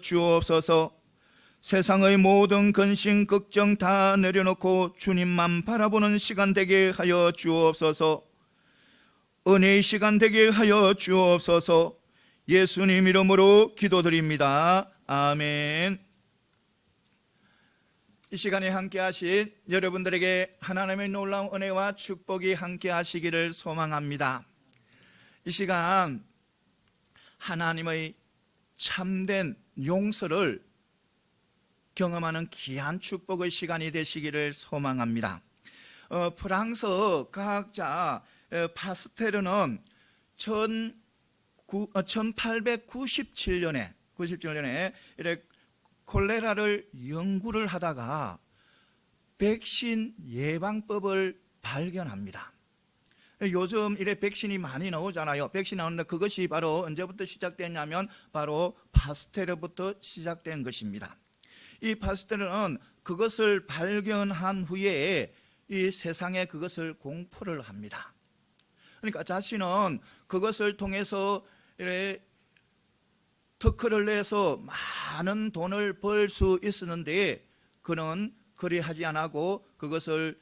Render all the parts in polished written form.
주옵소서. 세상의 모든 근심 걱정 다 내려놓고 주님만 바라보는 시간 되게 하여 주옵소서. 은혜의 시간 되게 하여 주옵소서. 예수님 이름으로 기도드립니다. 아멘. 이 시간에 함께 하신 여러분들에게 하나님의 놀라운 은혜와 축복이 함께 하시기를 소망합니다. 이 시간 하나님의 참된 용서를 경험하는 귀한 축복의 시간이 되시기를 소망합니다. 프랑스 과학자 파스테르는 1897년에 이렇게 콜레라를 연구를 하다가 백신 예방법을 발견합니다. 요즘 이래 백신이 많이 나오잖아요. 백신 나오는데 그것이 바로 언제부터 시작됐냐면 바로 파스테르부터 시작된 것입니다. 이 파스테르는 그것을 발견한 후에 이 세상에 그것을 공포를 합니다. 그러니까 자신은 그것을 통해서 특허를 내서 많은 돈을 벌 수 있었는데 그는 그리하지 않고 그것을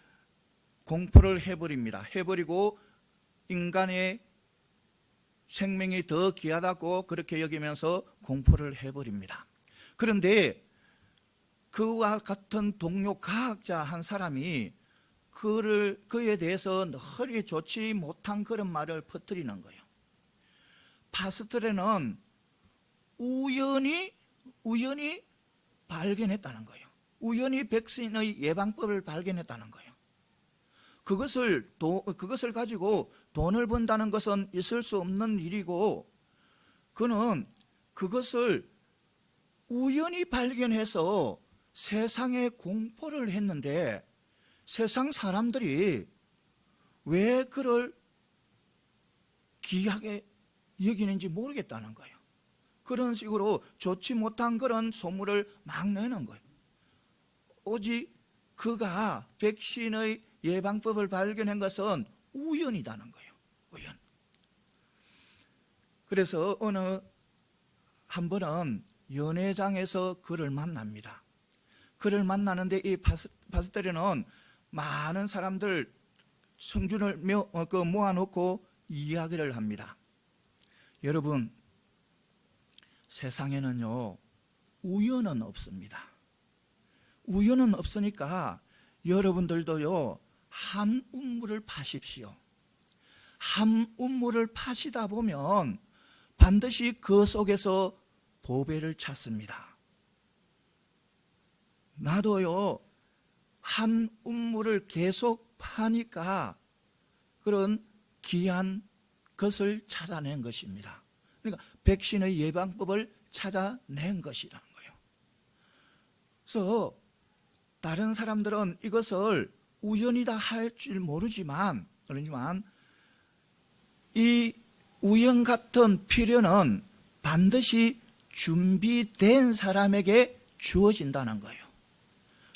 공포를 해버리고 인간의 생명이 더 귀하다고 그렇게 여기면서 공포를 해버립니다. 그런데 그와 같은 동료 과학자 한 사람이 그에 대해서 널리 좋지 못한 그런 말을 퍼뜨리는 거예요. 파스테르는 우연히 발견했다는 거예요. 우연히 백신의 예방법을 발견했다는 거예요. 그것을 가지고 돈을 번다는 것은 있을 수 없는 일이고, 그는 그것을 우연히 발견해서 세상에 공포를 했는데 세상 사람들이 왜 그를 귀하게 여기는지 모르겠다는 거예요. 그런 식으로 좋지 못한 그런 소문을 막 내는 거예요. 오직 그가 백신의 예방법을 발견한 것은 우연이라는 거예요. 우연. 그래서 어느 한 번은 연회장에서 그를 만납니다. 그를 만나는데 이 파스테르는 많은 사람들 성준을 모아놓고 이야기를 합니다. 여러분, 세상에는요 우연은 없습니다. 우연은 없으니까 여러분들도요 한 우물을 파십시오. 한 우물을 파시다 보면 반드시 그 속에서 보배를 찾습니다. 나도요 한 우물을 계속 파니까 그런 귀한 것을 찾아낸 것입니다. 그러니까 백신의 예방법을 찾아낸 것이라는 거예요. 그래서 다른 사람들은 이것을 우연이다 할 줄 모르지만 이 우연 같은 필요는 반드시 준비된 사람에게 주어진다는 거예요.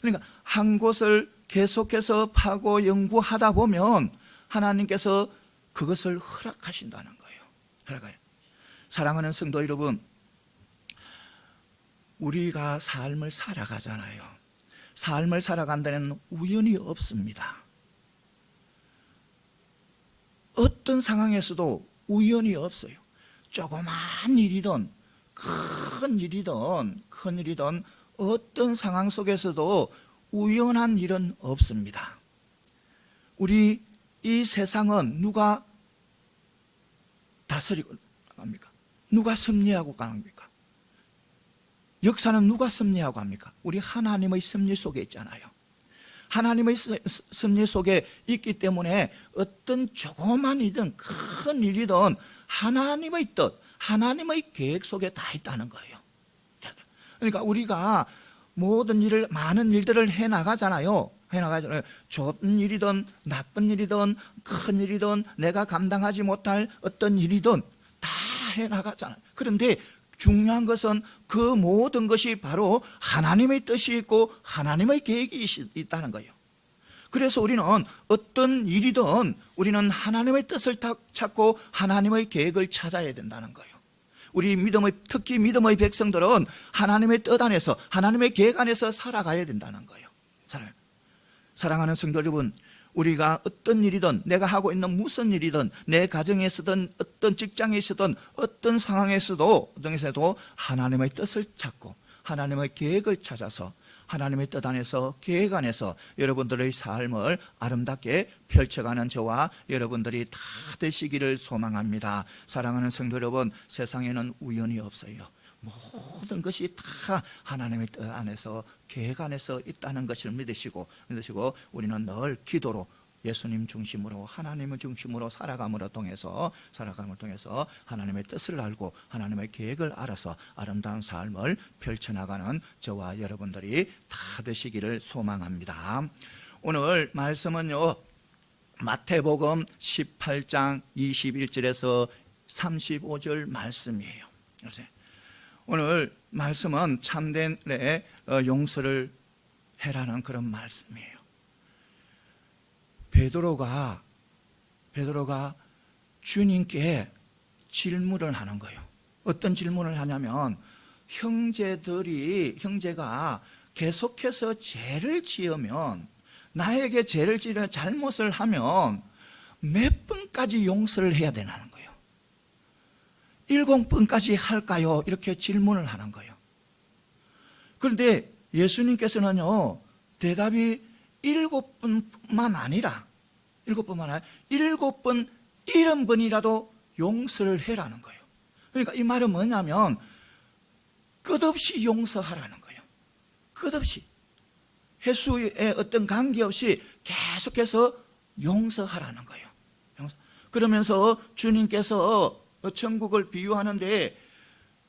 그러니까 한 곳을 계속해서 파고 연구하다 보면 하나님께서 그것을 허락하신다는 거예요. 사랑하는 성도 여러분, 우리가 삶을 살아가잖아요. 삶을 살아간 데는 우연이 없습니다. 어떤 상황에서도 우연이 없어요. 조그만 일이든 큰 일이든 어떤 상황 속에서도 우연한 일은 없습니다. 우리 이 세상은 누가 다스리고 갑니까? 누가 섭리하고 갑니까? 역사는 누가 섭리하고 합니까? 우리 하나님의 섭리 속에 있잖아요. 하나님의 섭리 속에 있기 때문에 어떤 조그만 일이든 큰 일이든 하나님의 뜻, 하나님의 계획 속에 다 있다는 거예요. 그러니까 우리가 모든 일을, 많은 일들을 해나가잖아요. 좋은 일이든 나쁜 일이든 큰 일이든 내가 감당하지 못할 어떤 일이든 다 해나가잖아요. 그런데 중요한 것은 그 모든 것이 바로 하나님의 뜻이 있고 하나님의 계획이 있다는 거예요. 그래서 우리는 어떤 일이든 우리는 하나님의 뜻을 찾고 하나님의 계획을 찾아야 된다는 거예요. 우리 특히 믿음의 백성들은 하나님의 뜻 안에서, 하나님의 계획 안에서 살아가야 된다는 거예요. 사랑하는 성도 여러분, 우리가 어떤 일이든, 내가 하고 있는 무슨 일이든, 내 가정에서든 어떤 직장에서든 어떤 상황에서도 하나님의 뜻을 찾고 하나님의 계획을 찾아서 하나님의 뜻 안에서, 계획 안에서 여러분들의 삶을 아름답게 펼쳐가는 저와 여러분들이 다 되시기를 소망합니다. 사랑하는 성도 여러분, 세상에는 우연이 없어요. 모든 것이 다 하나님의 뜻 안에서, 계획 안에서 있다는 것을 믿으시고 우리는 늘 기도로 예수님 중심으로, 하나님을 중심으로 살아감을 통해서 하나님의 뜻을 알고 하나님의 계획을 알아서 아름다운 삶을 펼쳐나가는 저와 여러분들이 다 되시기를 소망합니다. 오늘 말씀은요, 마태복음 18장 21절에서 35절 말씀이에요. 오늘 말씀은 참된 용서를 해라는 그런 말씀이에요. 베드로가 주님께 질문을 하는 거예요. 어떤 질문을 하냐면, 형제가 계속해서 죄를 지으면, 나에게 죄를 지으려 잘못을 하면 몇 번까지 용서를 해야 되냐는 거예요. 7번까지 할까요? 이렇게 질문을 하는 거예요. 그런데 예수님께서는요, 대답이 7번만 아니라 7번 70번이라도 용서를 해라는 거예요. 그러니까 이 말은 뭐냐면 끝없이 용서하라는 거예요. 끝없이, 횟수에 어떤 관계없이 계속해서 용서하라는 거예요. 그러면서 주님께서 천국을 비유하는데,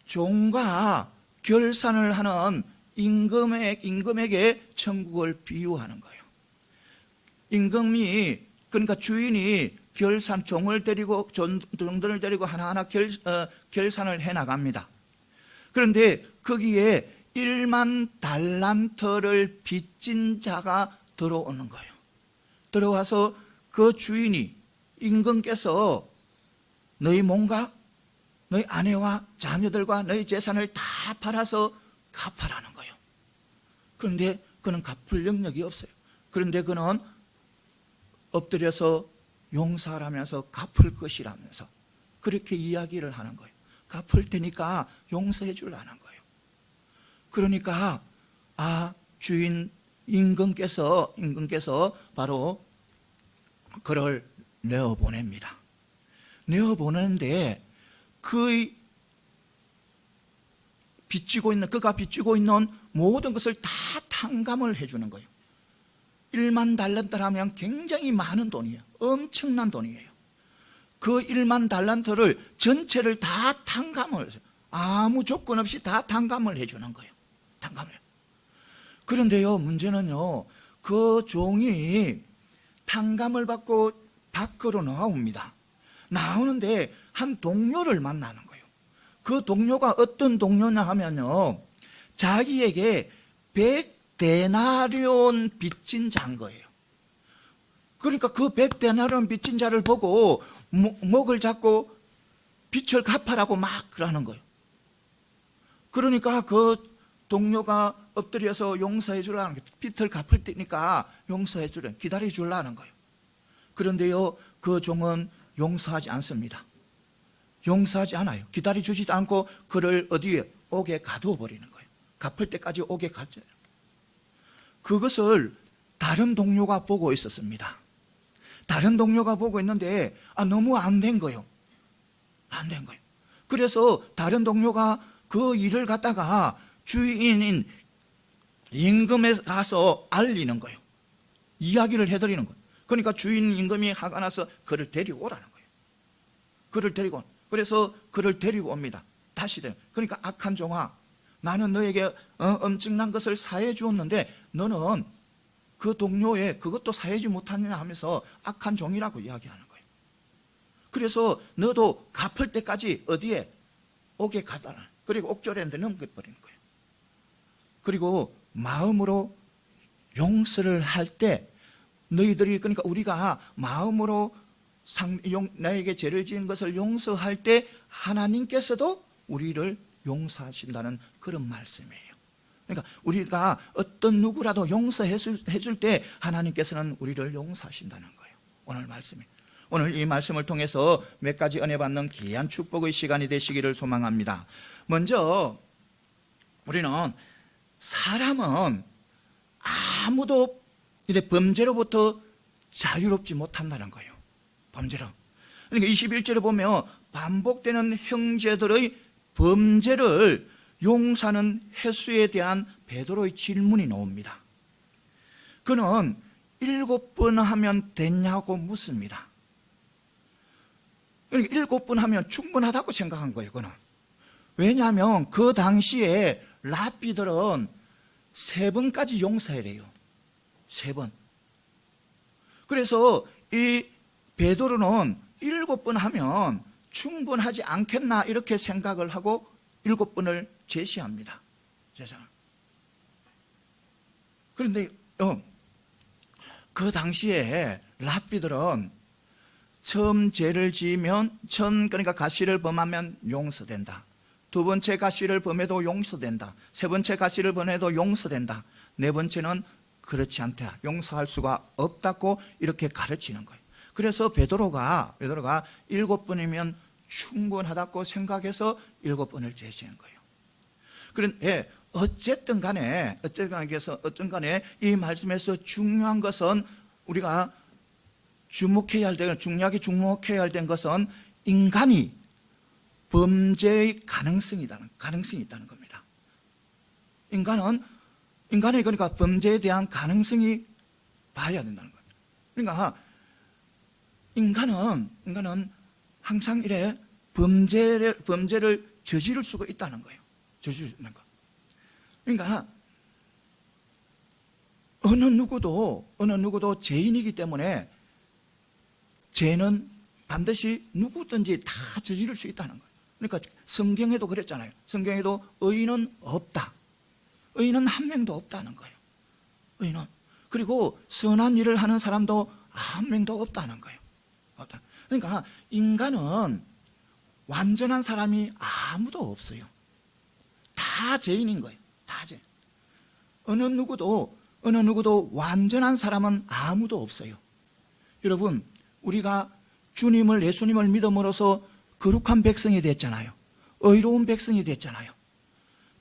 종과 결산을 하는 임금에게 천국을 비유하는 거예요. 임금이, 그러니까 주인이 종들을 데리고 하나하나 결산을 해나갑니다. 그런데 거기에 1만 달란트를 빚진 자가 들어오는 거예요. 들어와서 그 주인이, 임금께서 너희 몸과 너희 아내와 자녀들과 너희 재산을 다 팔아서 갚아라는 거예요. 그런데 그는 갚을 능력이 없어요. 그런데 그는 엎드려서 용서하라면서 갚을 것이라면서 그렇게 이야기를 하는 거예요. 갚을 테니까 용서해 주라는 거예요. 그러니까 주인 임금께서 바로 그를 내어보냅니다. 내어보내는데 그가 빚지고 있는 모든 것을 다 탕감을 해주는 거예요. 1만 달란트라면 굉장히 많은 돈이에요. 엄청난 돈이에요. 그 1만 달란트를 전체를 다 탕감을 해서 아무 조건 없이 다 탕감을 해주는 거예요. 탕감을. 그런데요, 문제는요, 그 종이 탕감을 받고 밖으로 나옵니다. 나오는데 한 동료를 만나는 거예요. 그 동료가 어떤 동료냐 하면요, 자기에게 100데나리온 빚진 자인 거예요. 그러니까 그 100데나리온 빚진 자를 보고 목을 잡고 빚을 갚아라고 막 그러는 거예요. 그러니까 그 동료가 엎드려서 용서해 주라는 거예요. 빚을 갚을 테니까 용서해 주라, 기다려 주라는 거예요. 그런데요, 그 종은 용서하지 않습니다. 용서하지 않아요. 기다려 주지도 않고 그를 어디에 옥에 가두어 버리는 거예요. 갚을 때까지 옥에 가둬요. 그것을 다른 동료가 보고 있었습니다. 다른 동료가 보고 있는데 너무 안 된 거예요. 안 된 거예요. 그래서 다른 동료가 그 일을 갖다가 주인인 임금에 가서 알리는 거예요. 이야기를 해드리는 거예요. 그러니까 주인 임금이 화가 나서 그를 데리고 오라는 거예요. 그를 데리고 그래서 그를 데리고 옵니다. 다시 그러니까 악한 종아, 나는 너에게 엄청난 것을 사해 주었는데 너는 그 동료에 그것도 사해지 못하느냐 하면서 악한 종이라고 이야기하는 거예요. 그래서 너도 갚을 때까지 어디에 옥에 가다라. 그리고 옥졸에는데 넘겨버리는 거예요. 그리고 마음으로 용서를 할 때 너희들이, 그러니까 우리가 마음으로 나에게 죄를 지은 것을 용서할 때 하나님께서도 우리를 용서하신다는 그런 말씀이에요. 그러니까 우리가 어떤 누구라도 용서해 줄 때 하나님께서는 우리를 용서하신다는 거예요. 오늘 말씀이. 오늘 이 말씀을 통해서 몇 가지 은혜 받는 귀한 축복의 시간이 되시기를 소망합니다. 먼저 우리는 사람은 아무도 이래 범죄로부터 자유롭지 못한다는 거예요. 범죄로. 그러니까 21절에 보면 반복되는 형제들의 범죄를 용서하는 횟수에 대한 베드로의 질문이 나옵니다. 그는 7번 하면 됐냐고 묻습니다. 그러니까 7번 하면 충분하다고 생각한 거예요. 그는. 왜냐하면 그 당시에 랍비들은 3번까지 용서해래요. 3번. 그래서 이 베드로는 7번 하면 충분하지 않겠나 이렇게 생각을 하고 7번을 제시합니다. 그런데 그 당시에 랍비들은 처음 죄를 지으면 그러니까 가시를 범하면 용서된다. 2번째 가시를 범해도 용서된다. 3번째 가시를 범해도 용서된다. 4번째는 그렇지 않다. 용서할 수가 없다고 이렇게 가르치는 거예요. 그래서 베드로가 7번이면 충분하다고 생각해서 7번을 제시한 거예요. 그런데 어쨌든 간에 이 말씀에서 중요한 것은 우리가 중요하게 주목해야 할 것은 인간이 범죄의 가능성이 있다는 겁니다. 인간의 그러니까 범죄에 대한 가능성이 봐야 된다는 거예요. 그러니까 인간은 항상 이래 범죄를 저지를 수가 있다는 거예요. 저지를 수 있는 거. 그러니까 어느 누구도 죄인이기 때문에 죄는 반드시 누구든지 다 저지를 수 있다는 거예요. 그러니까 성경에도 그랬잖아요. 성경에도 의인은 없다. 의인은 한 명도 없다는 거예요. 의인은. 그리고 선한 일을 하는 사람도 한 명도 없다는 거예요. 없다. 그러니까 인간은 완전한 사람이 아무도 없어요. 다 죄인인 거예요. 다 죄. 어느 누구도 완전한 사람은 아무도 없어요. 여러분, 우리가 예수님을 믿음으로써 거룩한 백성이 됐잖아요. 의로운 백성이 됐잖아요.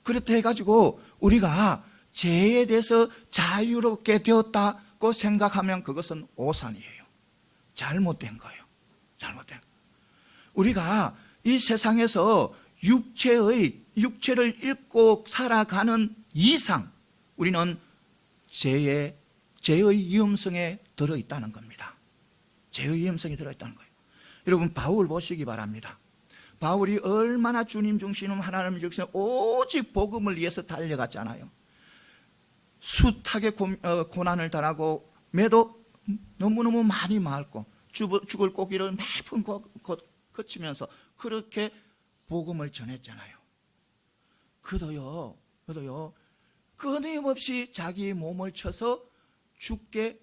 그렇다 해가지고 우리가 죄에 대해서 자유롭게 되었다고 생각하면 그것은 오산이에요. 잘못된 거예요. 잘못된. 우리가 이 세상에서 육체를 입고 살아가는 이상 우리는 죄의 위험성에 들어있다는 겁니다. 죄의 위험성이 들어있다는 거예요. 여러분, 바울 보시기 바랍니다. 바울이 얼마나 주님 중심, 하나님 중심, 오직 복음을 위해서 달려갔잖아요. 숱하게 고난을 당하고 매도 너무너무 많이 맞고 죽을 고기를 매번 거치면서 그렇게 복음을 전했잖아요. 그도요 끊임없이 자기 몸을 쳐서 죽게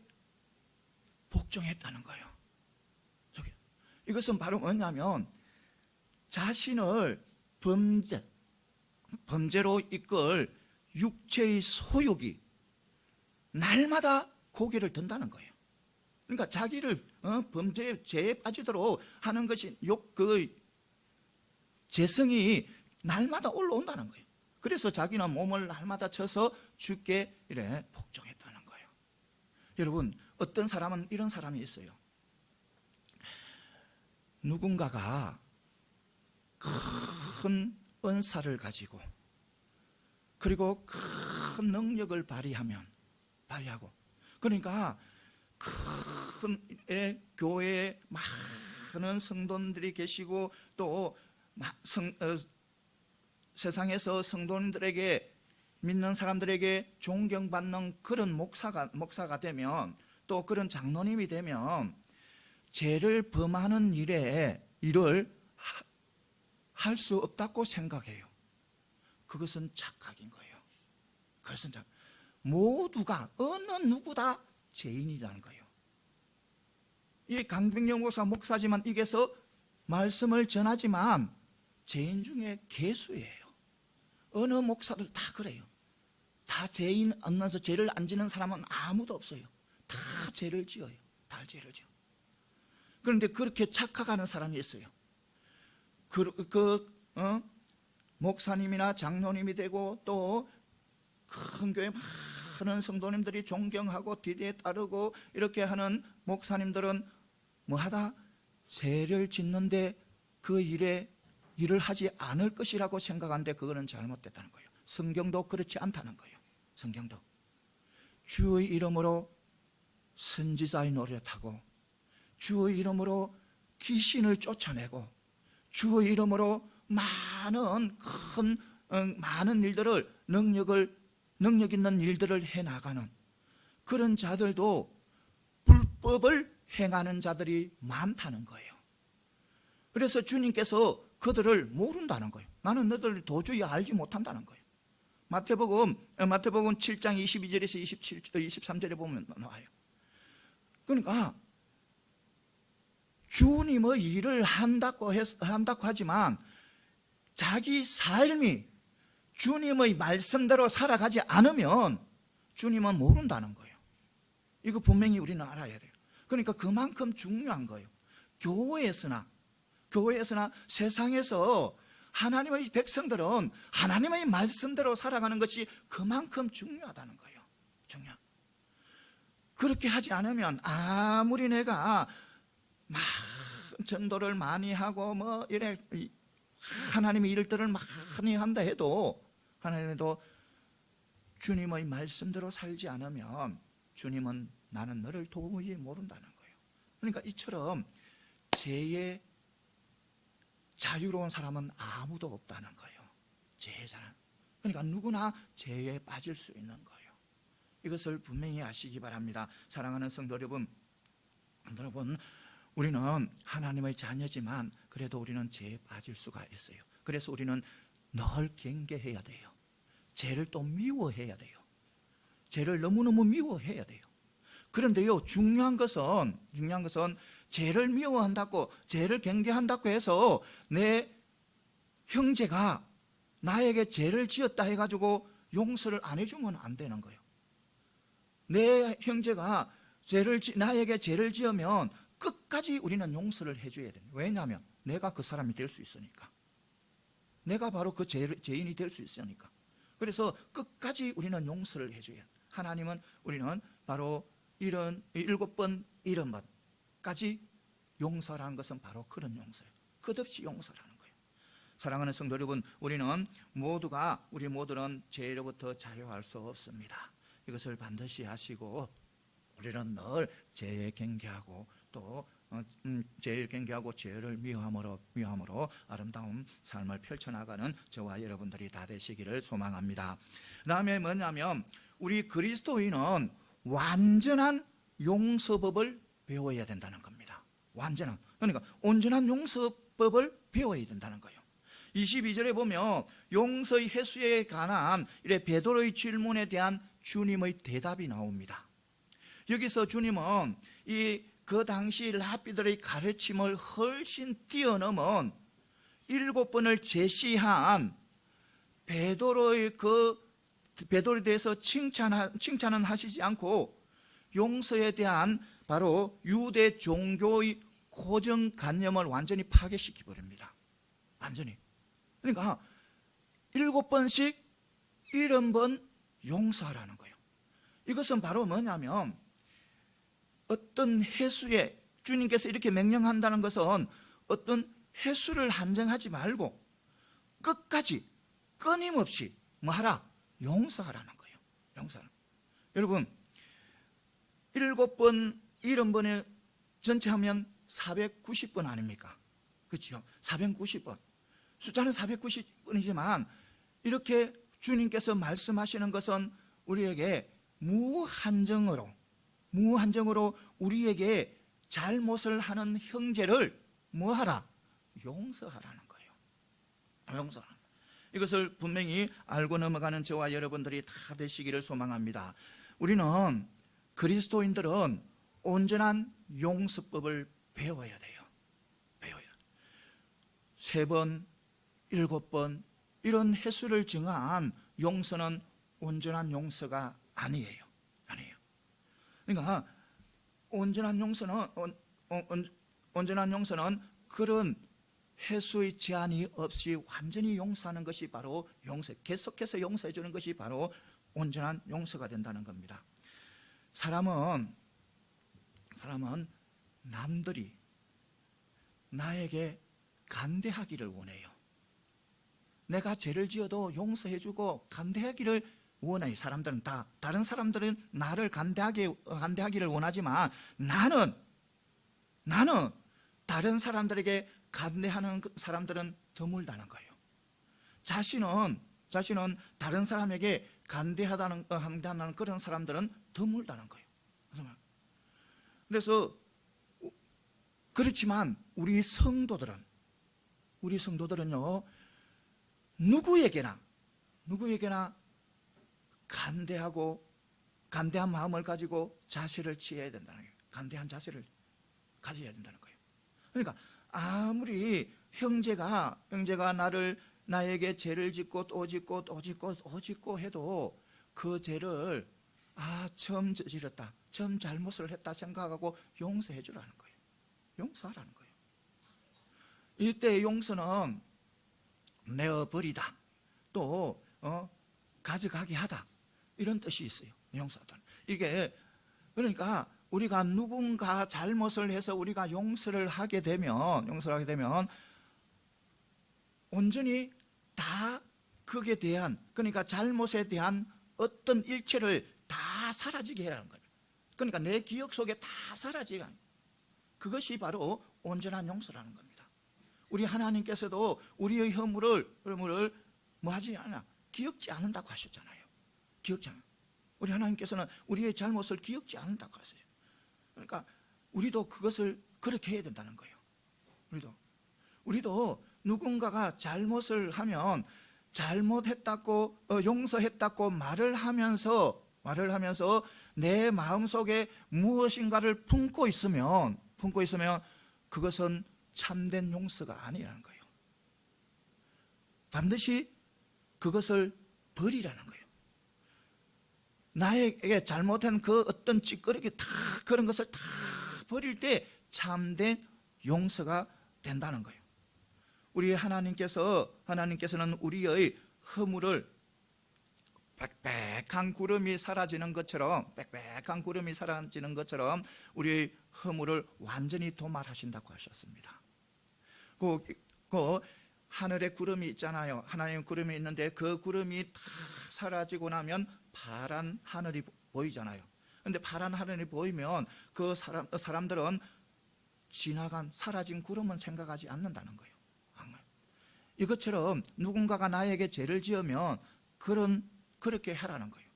복종했다는 거예요. 이것은 바로 뭐냐면 자신을 범죄로 이끌 육체의 소욕이 날마다 고개를 든다는 거예요. 그러니까 자기를 죄에 빠지도록 하는 것이 재성이 날마다 올라온다는 거예요. 그래서 자기는 몸을 날마다 쳐서 죽게 이래 복종했다는 거예요. 여러분, 어떤 사람은 이런 사람이 있어요. 누군가가 큰 은사를 가지고 그리고 큰 능력을 발휘하고 그러니까 큰 교회에 많은 성도들이 계시고 또 세상에서 성도들에게 믿는 사람들에게 존경받는 그런 목사가 되면 또 그런 장로님이 되면 죄를 범하는 일을 할 수 없다고 생각해요. 그것은 착각인 거예요. 그것은 모두가 어느 누구 다 죄인이라는 거예요. 이 강병영 목사지만 이게서 말씀을 전하지만 죄인 중에 괴수예요. 어느 목사들 다 그래요. 다 죄인 안나서 죄를 안 지는 사람은 아무도 없어요. 다 죄를 지어요. 다 죄를 지어. 그런데 그렇게 착각하는 사람이 있어요. 목사님이나 장로님이 되고 또 큰 교회 많은 성도님들이 존경하고 뒤에 따르고 이렇게 하는 목사님들은 뭐하다? 죄를 짓는데 그 일을 하지 않을 것이라고 생각하는데 그거는 잘못됐다는 거예요. 성경도 그렇지 않다는 거예요. 성경도 주의 이름으로 선지자의 노릇하고 주의 이름으로 귀신을 쫓아내고 주의 이름으로 많은 일들을 능력 있는 일들을 해나가는 그런 자들도 불법을 행하는 자들이 많다는 거예요. 그래서 주님께서 그들을 모른다는 거예요. 나는 너희들을 도저히 알지 못한다는 거예요. 마태복음 7장 22절에서 23절에 보면 나와요. 그러니까 주님의 일을 한다고 하지만 자기 삶이 주님의 말씀대로 살아가지 않으면 주님은 모른다는 거예요. 이거 분명히 우리는 알아야 돼요. 그러니까 그만큼 중요한 거예요. 교회에서나 세상에서 하나님의 백성들은 하나님의 말씀대로 살아가는 것이 그만큼 중요하다는 거예요. 그렇게 하지 않으면 아무리 내가 막 전도를 많이 하고 이래 하나님의 일들을 많이 한다 해도 하나님도 주님의 말씀대로 살지 않으면 주님은 나는 너를 도무지 모른다는 거예요. 그러니까 이처럼 죄에 자유로운 사람은 아무도 없다는 거예요. 죄의 사람. 그러니까 누구나 죄에 빠질 수 있는 거예요. 이것을 분명히 아시기 바랍니다. 사랑하는 성도 여러분, 우리는 하나님의 자녀지만 그래도 우리는 죄에 빠질 수가 있어요. 그래서 우리는 늘 경계해야 돼요. 죄를 또 미워해야 돼요. 죄를 너무너무 미워해야 돼요. 그런데요, 중요한 것은 죄를 미워한다고, 죄를 경계한다고 해서 내 형제가 나에게 죄를 지었다 해가지고 용서를 안 해주면 안 되는 거예요. 내 형제가 나에게 죄를 지으면 끝까지 우리는 용서를 해줘야 돼요. 왜냐하면 내가 그 사람이 될 수 있으니까. 내가 바로 그 죄인이 될 수 있으니까. 그래서 끝까지 우리는 용서를 해줘야 해요. 하나님은 우리는 바로 이런 7번, 70번까지 용서라는 것은 바로 그런 용서예요. 끝없이 용서라는 거예요. 사랑하는 성도 여러분, 우리 모두는 죄로부터 자유할 수 없습니다. 이것을 반드시 하시고 우리는 늘 죄에 경계하고 또 죄를 경계하고 죄를 미워함으로 아름다운 삶을 펼쳐나가는 저와 여러분들이 다 되시기를 소망합니다. 그 다음에 뭐냐면 우리 그리스도인은 완전한 용서법을 배워야 된다는 겁니다. 그러니까 온전한 용서법을 배워야 된다는 거예요. 22절에 보면 용서의 회수에 관한 베드로의 질문에 대한 주님의 대답이 나옵니다. 여기서 주님은 그 당시 랍비들의 가르침을 훨씬 뛰어넘은 7번을 제시한 베드로에 대해서 칭찬은 하시지 않고 용서에 대한 바로 유대 종교의 고정관념을 완전히 파괴시켜 버립니다. 완전히. 그러니까 7번씩 70번 용서하라는 거예요. 이것은 바로 뭐냐면 어떤 횟수에 주님께서 이렇게 명령한다는 것은 어떤 횟수를 한정하지 말고 끝까지 끊임없이 뭐하라? 용서하라는 거예요. 용서하는. 여러분 7번, 70번에 전체 하면 490번 아닙니까? 그렇죠? 490번. 숫자는 490번이지만 이렇게 주님께서 말씀하시는 것은 우리에게 무한정으로 우리에게 잘못을 하는 형제를 뭐하라? 용서하라는 거예요. 용서하라는 거예요. 이것을 분명히 알고 넘어가는 저와 여러분들이 다 되시기를 소망합니다. 우리는 그리스도인들은 온전한 용서법을 배워야 돼요. 3번, 7번 이런 횟수를 정한 용서는 온전한 용서가 아니에요. 아니에요. 그러니까 온전한 용서는 그런 횟수의 제한이 없이 완전히 용서하는 것이 바로 계속해서 용서해 주는 것이 바로 온전한 용서가 된다는 겁니다. 사람은 남들이 나에게 간대하기를 원해요. 내가 죄를 지어도 용서해 주고 간대하기를 원해요. 사람들은 다. 다른 사람들은 나를 간대하기를 원하지만 나는 다른 사람들에게 간대하는 사람들은 드물다는 거예요. 자신은 다른 사람에게 간대하는 그런 사람들은 드물다는 거예요. 그래서 그렇지만 우리 성도들은요, 누구에게나 간대한 마음을 가지고 자세를 취해야 된다는 거예요. 간대한 자세를 가져야 된다는 거예요. 그러니까 아무리 형제가 나에게 죄를 짓고 또 짓고 해도 그 죄를 처음 저질렀다, 처음 잘못을 했다 생각하고 용서해 주라는 거예요. 용서하라는 거예요. 이때 용서는 내어버리다, 또 가져가게 하다, 이런 뜻이 있어요. 용서하다. 이게 그러니까 우리가 누군가 잘못을 해서 우리가 용서를 하게 되면 온전히 다 그에 대한, 그러니까 잘못에 대한 어떤 일체를 다 사라지게 해라는 거예요. 그러니까 내 기억 속에 다 사라지게 하는, 그것이 바로 온전한 용서라는 겁니다. 우리 하나님께서도 우리의 허물을 뭐 하지 않아? 기억지 않는다고 하셨잖아요. 기억지 않아. 우리 하나님께서는 우리의 잘못을 기억지 않는다고 하세요. 그러니까 우리도 그것을 그렇게 해야 된다는 거예요. 우리도 누군가가 잘못을 하면 잘못했다고 용서했다고 말을 하면서 내 마음속에 무엇인가를 품고 있으면 그것은 참된 용서가 아니라는 거예요. 반드시 그것을 버리라는 거예요. 나에게 잘못한 그 어떤 찌꺼기 그런 것을 다 버릴 때 참된 용서가 된다는 거예요. 우리 하나님께서는 우리의 허물을 빽빽한 구름이 사라지는 것처럼 우리의 허물을 완전히 도말하신다고 하셨습니다. 그 하늘에 구름이 있잖아요. 하나님 구름이 있는데 그 구름이 다 사라지고 나면 파란 하늘이 보이잖아요. 그런데 파란 하늘이 보이면 그 사람들은 사라진 구름은 생각하지 않는다는 거예요. 이것처럼 누군가가 나에게 죄를 지으면 그렇게 하라는 거예요.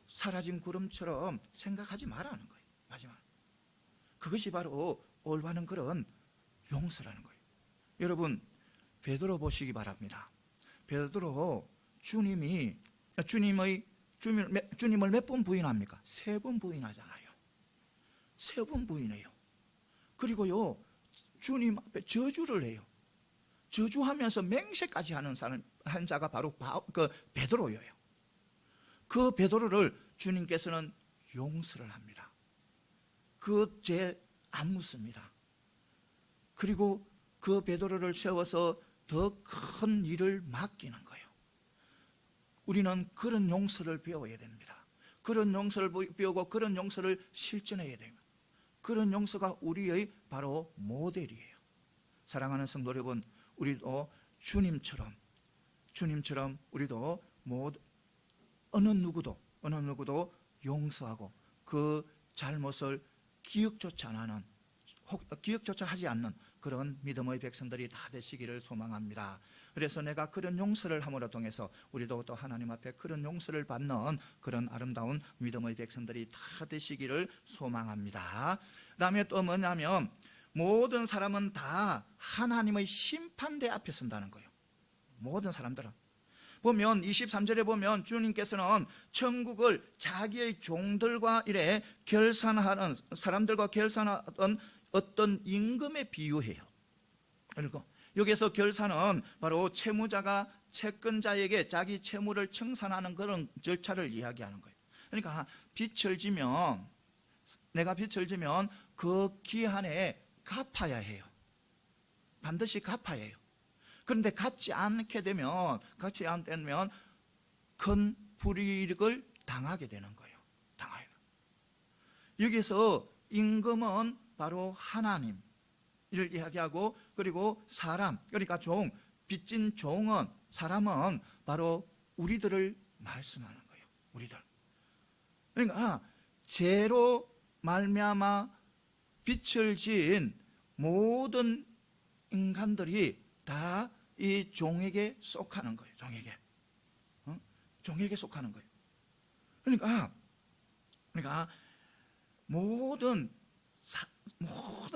사라진 구름처럼 생각하지 말라는 거예요. 마지막 그것이 바로 올바른 그런 용서라는 거예요. 여러분, 베드로 보시기 바랍니다. 베드로 주님을 몇 번 부인합니까? 3번 부인하잖아요. 3번 부인해요. 그리고요, 주님 앞에 저주를 해요. 저주하면서 맹세까지 하는 한 자가 바로 그 베드로예요. 그 베드로를 주님께서는 용서를 합니다. 그 죄 안 묻습니다. 그리고 그 베드로를 세워서 더 큰 일을 맡기는 거예요. 우리는 그런 용서를 배워야 됩니다. 그런 용서를 배우고 그런 용서를 실천해야 됩니다. 그런 용서가 우리의 바로 모델이에요. 사랑하는 성도 여러분, 우리도 주님처럼 우리도 어느 누구도 용서하고 그 잘못을 기억조차 하지 않는 그런 믿음의 백성들이 다 되시기를 소망합니다. 그래서 내가 그런 용서를 함으로 통해서 우리도 또 하나님 앞에 그런 용서를 받는 그런 아름다운 믿음의 백성들이 다 되시기를 소망합니다. 그 다음에 또 뭐냐면 모든 사람은 다 하나님의 심판대 앞에 선다는 거예요. 모든 사람들은 보면 23절에 보면 주님께서는 천국을 자기의 종들과 사람들과 결산하던 어떤 임금에 비유해요. 그리고 여기서 결산은 바로 채무자가 채권자에게 자기 채무를 청산하는 그런 절차를 이야기하는 거예요. 그러니까 빚을 지면, 내가 빚을 지면 그 기한에 갚아야 해요. 반드시 갚아야 해요. 그런데 갚지 않게 되면 큰 불이익을 당하게 되는 거예요. 당해요. 여기서 임금은 바로 하나님을 이야기하고, 그리고 사람, 그러니까 빚진 종은, 사람은 바로 우리들을 말씀하는 거예요. 우리들. 그러니까 죄로 말미암아 빚을 지은 모든 인간들이 다 이 종에게 속하는 거예요. 종에게 속하는 거예요. 그러니까 모든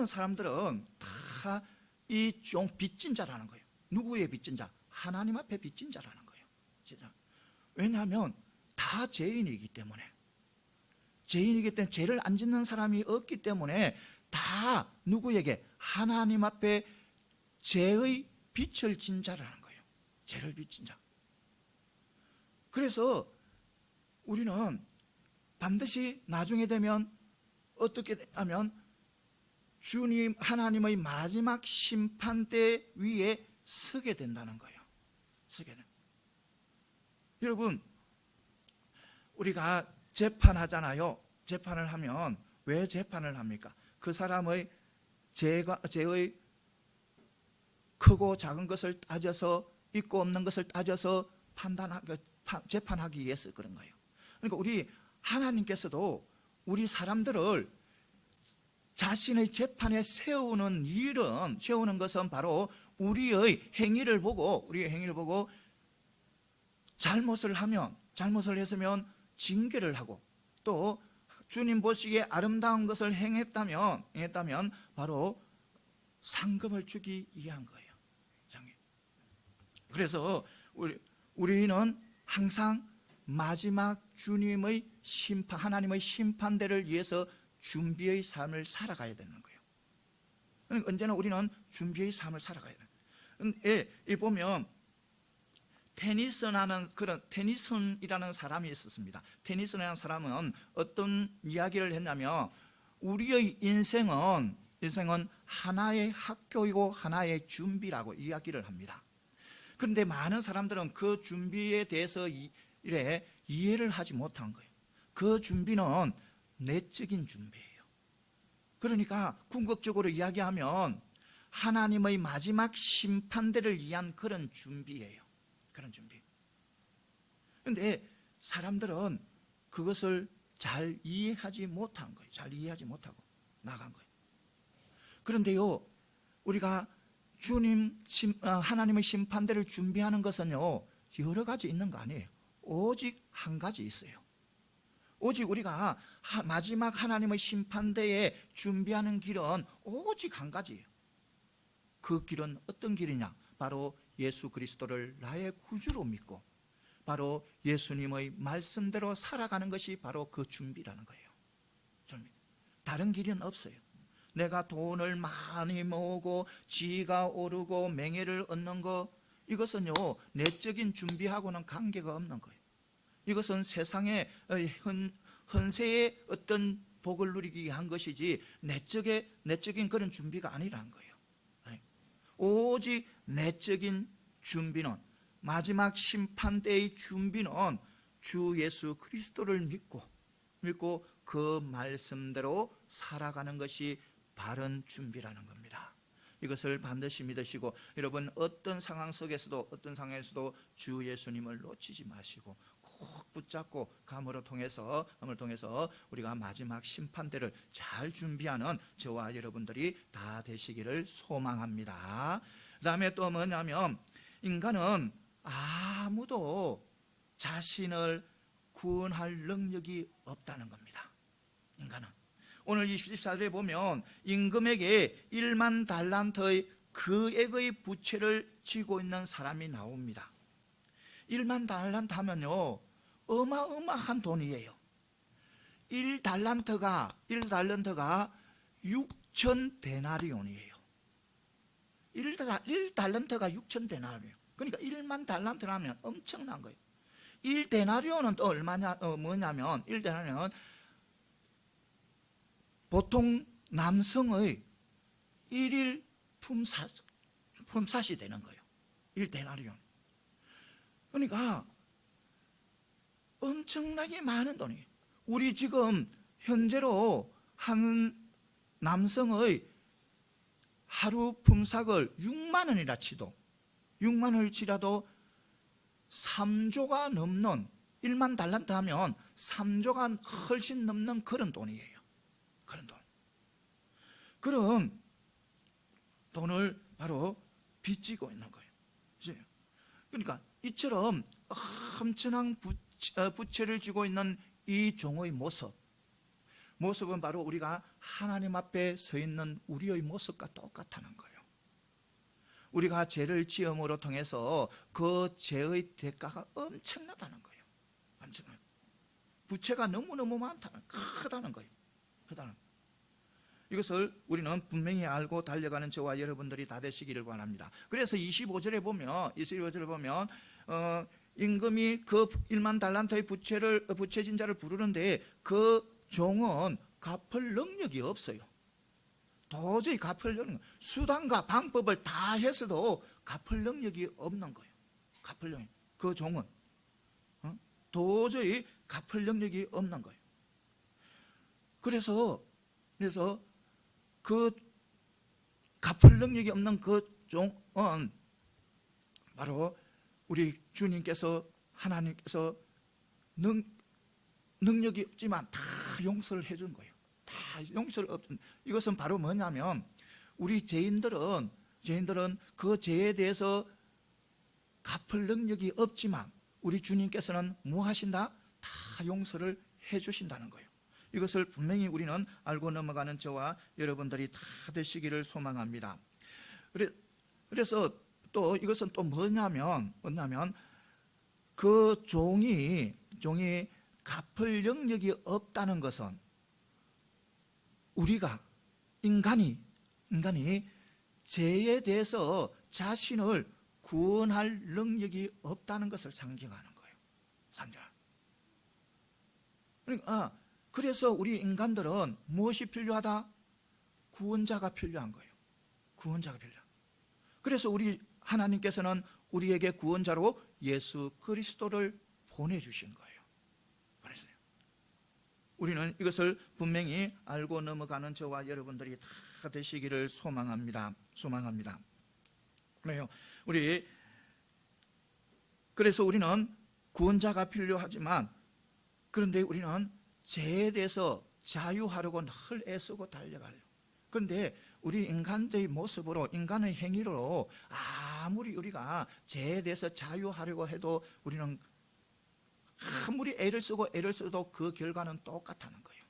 사람들은 다 이 종 빚진 자라는 거예요. 누구의 빚진 자? 하나님 앞에 빚진 자라는 거예요. 진짜. 왜냐하면 다 죄인이기 때문에, 죄를 안 짓는 사람이 없기 때문에 다 누구에게? 하나님 앞에 죄의 빚을 진 자라는 거예요. 죄를 빚진 자. 그래서 우리는 반드시 나중에 되면 어떻게 하면 주님 하나님의 마지막 심판대 위에 서게 된다는 거예요. 여러분, 우리가 재판하잖아요. 재판을 하면 왜 재판을 합니까? 그 사람의 죄의 크고 작은 것을 따져서, 있고 없는 것을 따져서 재판하기 위해서 그런 거예요. 그러니까 우리 하나님께서도 우리 사람들을 자신의 재판에 세우는 것은 바로 우리의 행위를 보고 잘못을 했으면 징계를 하고, 또 주님 보시기에 아름다운 것을 행했다면 바로 상금을 주기 위한 거예요. 그래서 우리는 항상 마지막 주님의 하나님의 심판대를 위해서 준비의 삶을 살아가야 되는 거예요. 언제나 우리는 준비의 삶을 살아가야 돼요. 이 보면 테니슨이라는 사람이 있었습니다. 테니슨이라는 사람은 어떤 이야기를 했냐면, 우리의 인생은 하나의 학교이고 하나의 준비라고 이야기를 합니다. 그런데 많은 사람들은 그 준비에 대해서 이해를 하지 못한 거예요. 그 준비는 내적인 준비예요. 그러니까 궁극적으로 이야기하면 하나님의 마지막 심판대를 위한 그런 준비예요. 그런 준비. 그런데 사람들은 그것을 잘 이해하지 못한 거예요. 잘 이해하지 못하고 나간 거예요. 그런데요, 우리가 하나님의 심판대를 준비하는 것은요, 여러 가지 있는 거 아니에요. 오직 한 가지 있어요. 오직 우리가 마지막 하나님의 심판대에 준비하는 길은 오직 한 가지예요. 그 길은 어떤 길이냐? 바로 예수 그리스도를 나의 구주로 믿고 바로 예수님의 말씀대로 살아가는 것이 바로 그 준비라는 거예요. 준비. 다른 길은 없어요. 내가 돈을 많이 모으고 지위가 오르고 명예를 얻는 거, 이것은요 내적인 준비하고는 관계가 없는 거예요. 이것은 세상의 현세의 어떤 복을 누리기 위한 것이지 내적인 그런 준비가 아니라는 거예요. 오직 내적인 준비는, 마지막 심판대의 준비는 주 예수 그리스도를 믿고 그 말씀대로 살아가는 것이 바른 준비라는 겁니다. 이것을 반드시 믿으시고, 여러분 어떤 상황 속에서도 주 예수님을 놓치지 마시고 꼭 붙잡고 감을 통해서 우리가 마지막 심판대를 잘 준비하는 저와 여러분들이 다 되시기를 소망합니다. 그 다음에 또 뭐냐면, 인간은 아무도 자신을 구원할 능력이 없다는 겁니다. 인간은 오늘 24절에 보면 임금에게 1만 달란트의 그 액의 부채를 지고 있는 사람이 나옵니다. 1만 달란트 하면요 어마어마한 돈이에요. 1달란트가 6천 데나리온이에요. 1달란트가 6,000데나리오. 그러니까 1만 달란트라면 엄청난 거예요. 1데나리오는 또 뭐냐면 1데나리오는 보통 남성의 1일 품삯이 되는 거예요. 1데나리온. 그러니까 엄청나게 많은 돈이에요. 우리 지금 현재로 한 남성의 하루 품삯을 6만 원이라 치도 6만 원을 치라도 3조가 넘는 1만 달란트 하면 3조가 훨씬 넘는 그런 돈이에요. 그런 돈. 그런 돈을 바로 빚지고 있는 거예요. 그러니까 이처럼 엄청난 부채를 지고 있는 이 종의 모습은 바로 우리가 하나님 앞에 서 있는 우리의 모습과 똑같다는 거예요. 우리가 죄를 지음으로 통해서 그 죄의 대가가 엄청나다는 거예요. 엄청나요. 부채가 너무너무 크다는 거예요. 이것을 우리는 분명히 알고 달려가는 저와 여러분들이 다 되시기를 바랍니다. 그래서 25절에 보면 임금이 그 1만 달란트의 부채진 자를 부르는데 그 종은 갚을 능력이 없어요. 도저히 갚을 능력, 수단과 방법을 다 했어도 갚을 능력이 없는 거예요. 갚을 능력. 그 종은 도저히 갚을 능력이 없는 거예요. 그래서 그 갚을 능력이 없는 그 종은 바로 우리 주님께서 하나님께서 능력이 없지만 다 용서를 해준 거예요. 다 용서를 없는. 이것은 바로 뭐냐면 우리 죄인들은 그 죄에 대해서 갚을 능력이 없지만 우리 주님께서는 뭐 하신다? 다 용서를 해주신다는 거예요. 이것을 분명히 우리는 알고 넘어가는 저와 여러분들이 다 되시기를 소망합니다. 그래서 또 이것은 또 뭐냐면 그 종이 갚을 능력이 없다는 것은 우리가 인간이 죄에 대해서 자신을 구원할 능력이 없다는 것을 상징하는 거예요. 그러니까 그래서 우리 인간들은 무엇이 필요하다? 구원자가 필요한 거예요. 구원자가 필요한. 그래서 우리 하나님께서는 우리에게 구원자로 예수 그리스도를 보내주신 거예요. 그랬어요. 우리는 이것을 분명히 알고 넘어가는 저와 여러분들이 다 되시기를 소망합니다. 그래요. 그래서 우리는 구원자가 필요하지만 그런데 우리는 죄에 대해서 자유하려고 늘 애쓰고 달려가요. 그런데 우리 인간의 모습으로, 인간의 행위로 아무리 우리가 죄에 대해서 자유하려고 해도 우리는 아무리 애를 써도 그 결과는 똑같다는 거예요.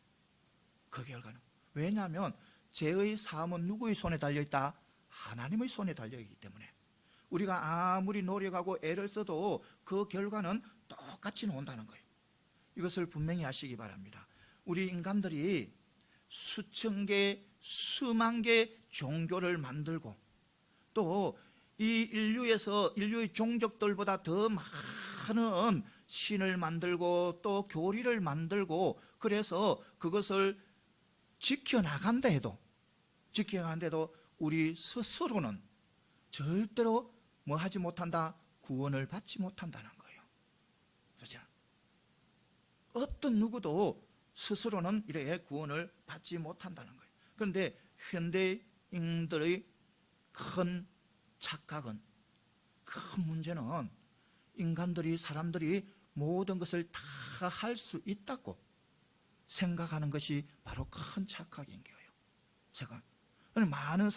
그 결과는. 왜냐하면 죄의 사함은 누구의 손에 달려있다? 하나님의 손에 달려있기 때문에 우리가 아무리 노력하고 애를 써도 그 결과는 똑같이 온다는 거예요. 이것을 분명히 아시기 바랍니다. 우리 인간들이 수천 개, 수만 개 종교를 만들고 또 이 인류의 종족들보다 더 많은 신을 만들고 또 교리를 만들고 그래서 그것을 지켜나간다 해도 우리 스스로는 절대로 뭐 하지 못한다? 구원을 받지 못한다는 거예요. 그렇죠? 어떤 누구도 스스로는 이렇게 구원을 받지 못한다는 거예요. 그런데 현대인들의 큰 착각은, 큰 문제는 사람들이 모든 것을 다 할 수 있다고 생각하는 것이 바로 큰 착각인 거예요. 많은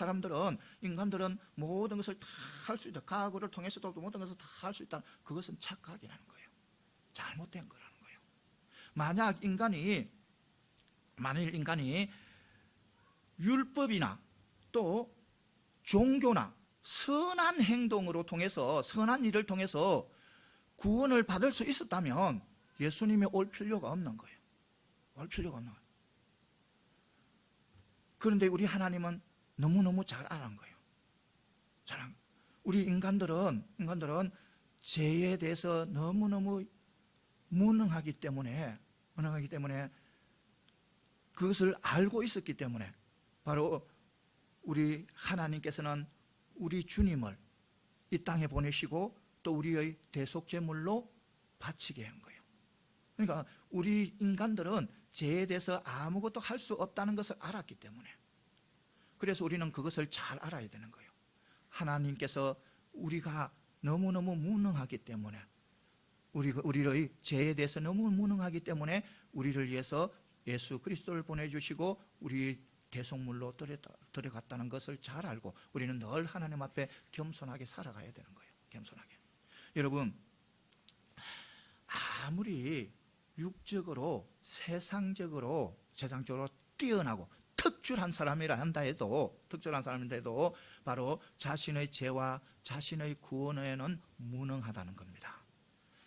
인간들은 모든 것을 다 할 수 있다. 과거를 통해서도 모든 것을 다 할 수 있다. 그것은 착각이라는 거예요. 잘못된 거라는 거예요. 만일 인간이 율법이나 또 종교나 선한 행동으로 통해서, 선한 일을 통해서 구원을 받을 수 있었다면 예수님이 올 필요가 없는 거예요. 그런데 우리 하나님은 너무너무 잘 아는 거예요. 우리 인간들은 죄에 대해서 너무너무 무능하기 때문에 그것을 알고 있었기 때문에 바로 우리 하나님께서는 우리 주님을 이 땅에 보내시고 또 우리의 대속제물로 바치게 한 거예요. 그러니까 우리 인간들은 죄에 대해서 아무것도 할 수 없다는 것을 알았기 때문에, 그래서 우리는 그것을 잘 알아야 되는 거예요. 하나님께서 우리가 너무너무 무능하기 때문에, 우리의 죄에 대해서 너무 무능하기 때문에 우리를 위해서 예수 그리스도를 보내주시고 우리 대속물로 들어갔다는 것을 잘 알고 우리는 늘 하나님 앞에 겸손하게 살아가야 되는 거예요. 겸손하게. 여러분, 아무리 육적으로 세상적으로 뛰어나고 특출한 사람이라 한다 해도 바로 자신의 죄와 자신의 구원에는 무능하다는 겁니다.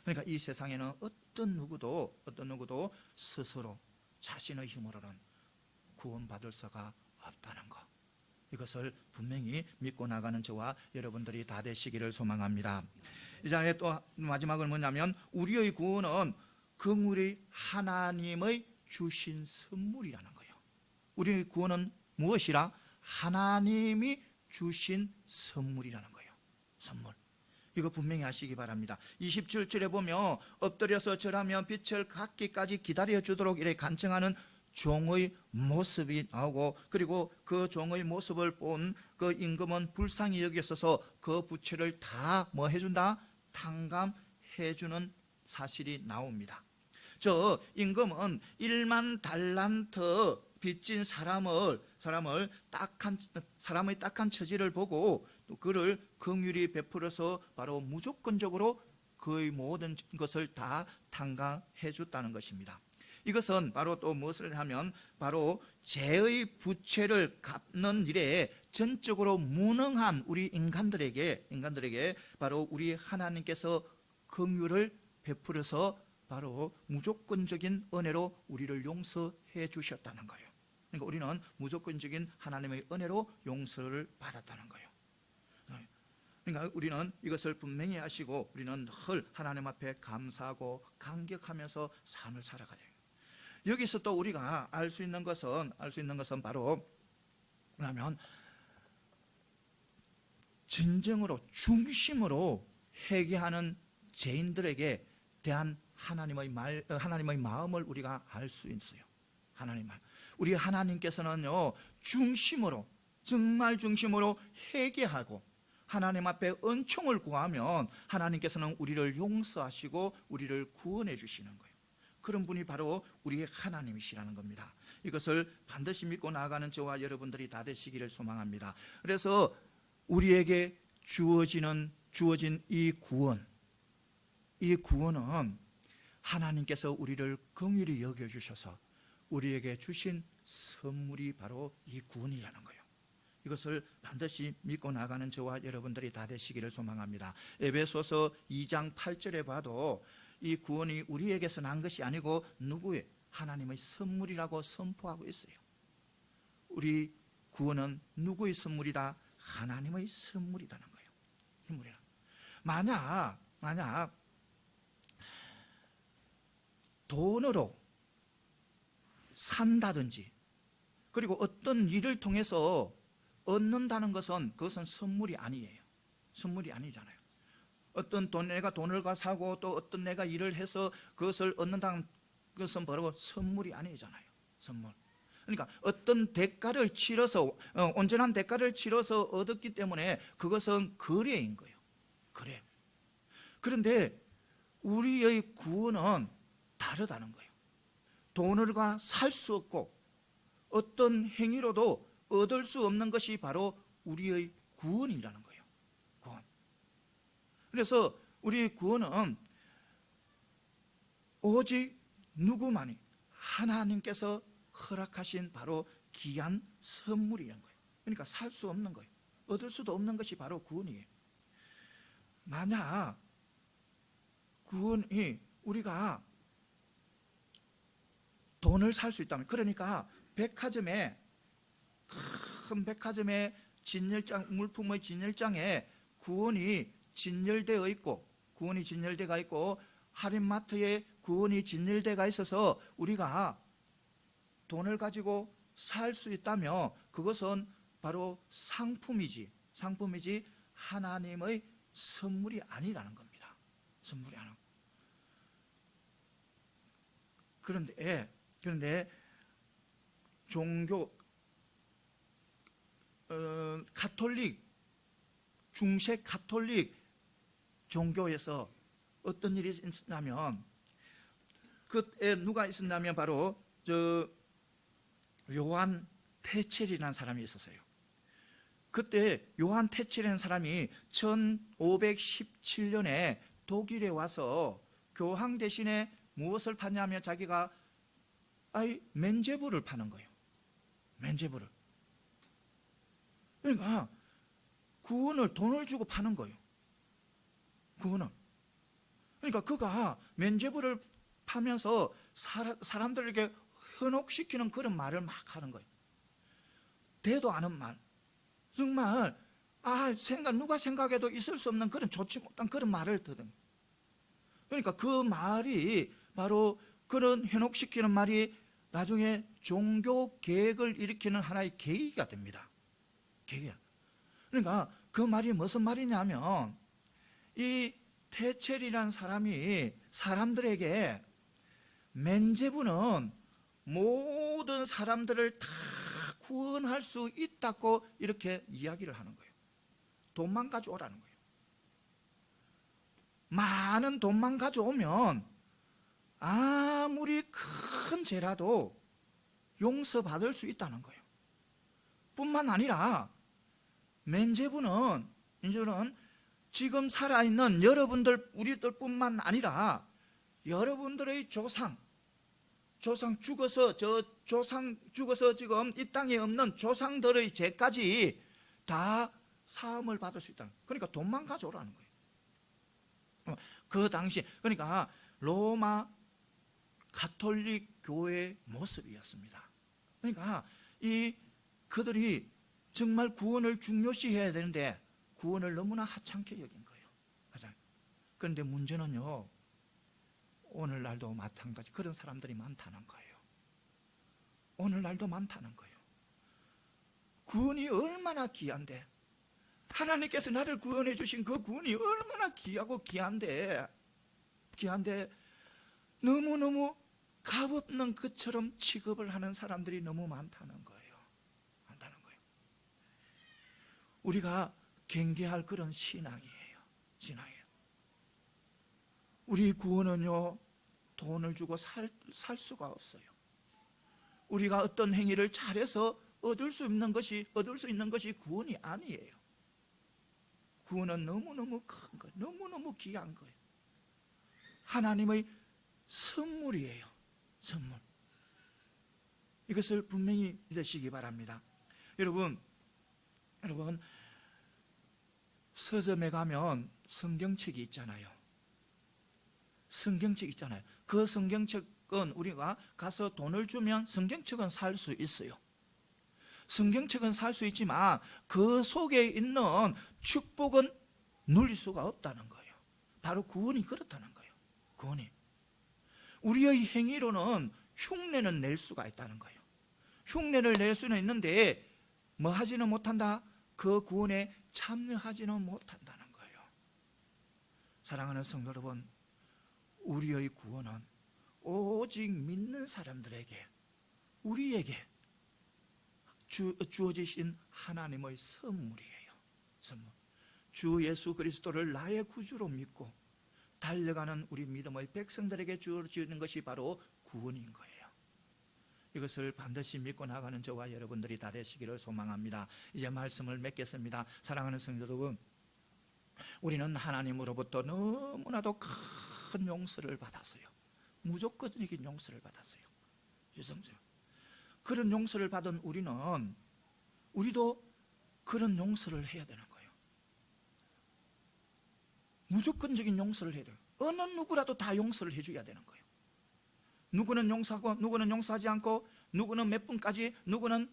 그러니까 이 세상에는 어떤 누구도 스스로 자신의 힘으로는 구원받을 수가 없다는 것, 이것을 분명히 믿고 나가는 저와 여러분들이 다 되시기를 소망합니다. 이 장에 또 마지막은 뭐냐면, 우리의 구원은 긍휼히 하나님의 주신 선물이라는 거예요. 우리의 구원은 무엇이라? 하나님이 주신 선물이라는 거예요. 선물. 이거 분명히 아시기 바랍니다. 27절에 보면 엎드려서 절하며 빛을 갖기까지 기다려주도록 이렇게 간청하는 종의 모습이 나오고, 그리고 그 종의 모습을 본 그 임금은 불쌍히 여겼어서 그 부채를 다 뭐 해준다? 탕감해주는 사실이 나옵니다. 저 임금은 1만 달란트 빚진 사람의 딱한 처지를 보고 또 그를 긍휼히 베풀어서 바로 무조건적으로 그의 모든 것을 다 탕감해 줬다는 것입니다. 이것은 바로 또 무엇을 하면, 바로 죄의 부채를 갚는 일에 전적으로 무능한 우리 인간들에게 바로 우리 하나님께서 긍휼을 베풀어서 바로 무조건적인 은혜로 우리를 용서해 주셨다는 거예요. 그러니까 우리는 무조건적인 하나님의 은혜로 용서를 받았다는 거예요. 그러니까 우리는 이것을 분명히 아시고 우리는 늘 하나님 앞에 감사하고 감격하면서 삶을 살아가야 해요. 여기서 또 우리가 알 수 있는 것은 바로 뭐냐면, 진정으로 중심으로 회개하는 죄인들에게 대한 하나님의 마음을 우리가 알 수 있어요. 우리 하나님께서는요, 정말 중심으로 회개하고 하나님 앞에 은총을 구하면 하나님께서는 우리를 용서하시고 우리를 구원해 주시는 거예요. 그런 분이 바로 우리의 하나님이시라는 겁니다. 이것을 반드시 믿고 나아가는 저와 여러분들이 다 되시기를 소망합니다. 그래서 우리에게 주어진 이 구원은 하나님께서 우리를 긍휼히 여겨주셔서 우리에게 주신 선물이 바로 이 구원이라는 거예요. 이것을 반드시 믿고 나가는 저와 여러분들이 다 되시기를 소망합니다. 에베소서 2장 8절에 봐도 이 구원이 우리에게서 난 것이 아니고 누구의? 하나님의 선물이라고 선포하고 있어요. 우리 구원은 누구의 선물이다? 하나님의 선물이라는 거예요. 만약 돈으로 산다든지 그리고 어떤 일을 통해서 얻는다는 것은 그것은 선물이 아니에요. 선물이 아니잖아요. 내가 돈을 사고 또 어떤 내가 일을 해서 그것을 얻는다는 것은 바로 선물이 아니잖아요. 선물. 그러니까 어떤 대가를 치러서 온전한 대가를 치러서 얻었기 때문에 그것은 거래인 거예요. 거래. 그런데 우리의 구원은 다르다는 거예요. 돈을 살 수 없고 어떤 행위로도 얻을 수 없는 것이 바로 우리의 구원이라는 거예요. 구원. 그래서 우리 구원은 오직 누구만이 하나님께서 허락하신 바로 귀한 선물이라는 거예요. 그러니까 살 수 없는 거예요. 얻을 수도 없는 것이 바로 구원이에요. 만약 구원이 우리가 돈을 살 수 있다면, 그러니까 큰 백화점에 진열장, 물품의 진열장에 구원이 진열되어 있고, 구원이 진열되어 있고, 할인마트에 구원이 진열되어 있어서 우리가 돈을 가지고 살 수 있다면 그것은 바로 상품이지 하나님의 선물이 아니라는 겁니다. 선물이 아니라. 그런데 종교 가톨릭, 중세 가톨릭 종교에서 어떤 일이 있었냐면, 그때 누가 있었냐면 바로 요한 테첼이라는 사람이 있었어요. 그때 요한 테첼이라는 사람이 1517년에 독일에 와서 교황 대신에 무엇을 파냐면 자기가 면죄부를 파는 거예요. 면죄부를. 그러니까 구원을 돈을 주고 파는 거예요. 구원을. 그러니까 그가 면죄부를 파면서 사람들에게 현혹시키는 그런 말을 막 하는 거예요. 대도 않은 말. 정말 누가 생각해도 있을 수 없는 그런 좋지 못한 그런 말을 들은. 그러니까 그 말이 바로 그런 현혹시키는 말이 나중에 종교 개혁을 일으키는 하나의 계기가 됩니다. 계기야. 그러니까 그 말이 무슨 말이냐면, 이 테첼이라는 사람이 사람들에게 면죄부는 모든 사람들을 다 구원할 수 있다고 이렇게 이야기를 하는 거예요. 돈만 가져오라는 거예요. 많은 돈만 가져오면 아무리 큰 죄라도 용서받을 수 있다는 거예요. 뿐만 아니라 면죄부는 이제는 지금 살아있는 여러분들, 우리들 뿐만 아니라 여러분들의 조상 죽어서 지금 이 땅에 없는 조상들의 죄까지 다 사함을 받을 수 있다는 거예요. 그러니까 돈만 가져오라는 거예요. 그 당시, 그러니까 로마 가톨릭 교회의 모습이었습니다. 그러니까 그들이 정말 구원을 중요시해야 되는데 구원을 너무나 하찮게 여긴 거예요. 그런데 문제는요, 오늘날도 마찬가지 그런 사람들이 많다는 거예요. 오늘날도 많다는 거예요. 구원이 얼마나 귀한데, 하나님께서 나를 구원해 주신 그 구원이 얼마나 귀하고 귀한데 너무너무 값없는 것처럼 취급을 하는 사람들이 너무 많다는 거예요. 우리가 경계할 그런 신앙이에요. 우리 구원은요, 돈을 주고 살 수가 없어요. 우리가 어떤 행위를 잘해서 얻을 수 있는 것이 구원이 아니에요. 구원은 너무너무 큰 거예요. 너무너무 귀한 거예요. 하나님의 선물이에요. 선물. 이것을 분명히 믿으시기 바랍니다. 여러분, 서점에 가면 성경책이 있잖아요. 그 성경책은 우리가 가서 돈을 주면 성경책은 살 수 있어요. 성경책은 살 수 있지만 그 속에 있는 축복은 누릴 수가 없다는 거예요. 바로 구원이 그렇다는 거예요. 구원이. 우리의 행위로는 흉내는 낼 수가 있다는 거예요. 흉내를 낼 수는 있는데 뭐 하지는 못한다? 그 구원에 참여하지는 못한다는 거예요. 사랑하는 성도 여러분, 우리의 구원은 오직 믿는 사람들에게, 우리에게 주어지신 하나님의 선물이에요. 선물. 주 예수 그리스도를 나의 구주로 믿고 달려가는 우리 믿음의 백성들에게 주어지는 것이 바로 구원인 거예요. 이것을 반드시 믿고 나가는 저와 여러분들이 다 되시기를 소망합니다. 이제 말씀을 맺겠습니다. 사랑하는 성도 여러분, 우리는 하나님으로부터 너무나도 큰 용서를 받았어요. 무조건적인 용서를 받았어요. 유성적. 그런 용서를 받은 우리도 그런 용서를 해야 되는 거예요. 무조건적인 용서를 해야 돼요. 어느 누구라도 다 용서를 해줘야 되는 거예요. 누구는 용서하고 누구는 용서하지 않고 누구는 몇 분까지 누구는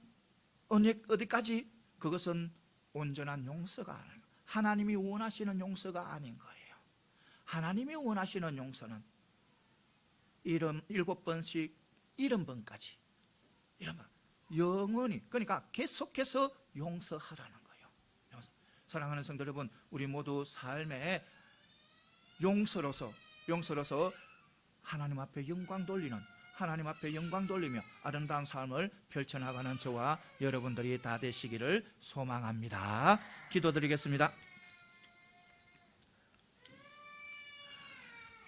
어디까지, 그것은 온전한 용서가 아닌 거예요. 하나님이 원하시는 용서가 아닌 거예요. 하나님이 원하시는 용서는 7번씩 70번까지 영원히, 그러니까 계속해서 용서하라는 거예요. 사랑하는 성도 여러분, 우리 모두 삶에 용서로서 하나님 앞에 영광 돌리며 아름다운 삶을 펼쳐나가는 저와 여러분들이 다 되시기를 소망합니다. 기도드리겠습니다.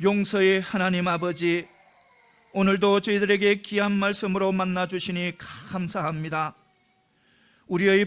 용서의 하나님 아버지, 오늘도 저희들에게 귀한 말씀으로 만나주시니 감사합니다. 우리의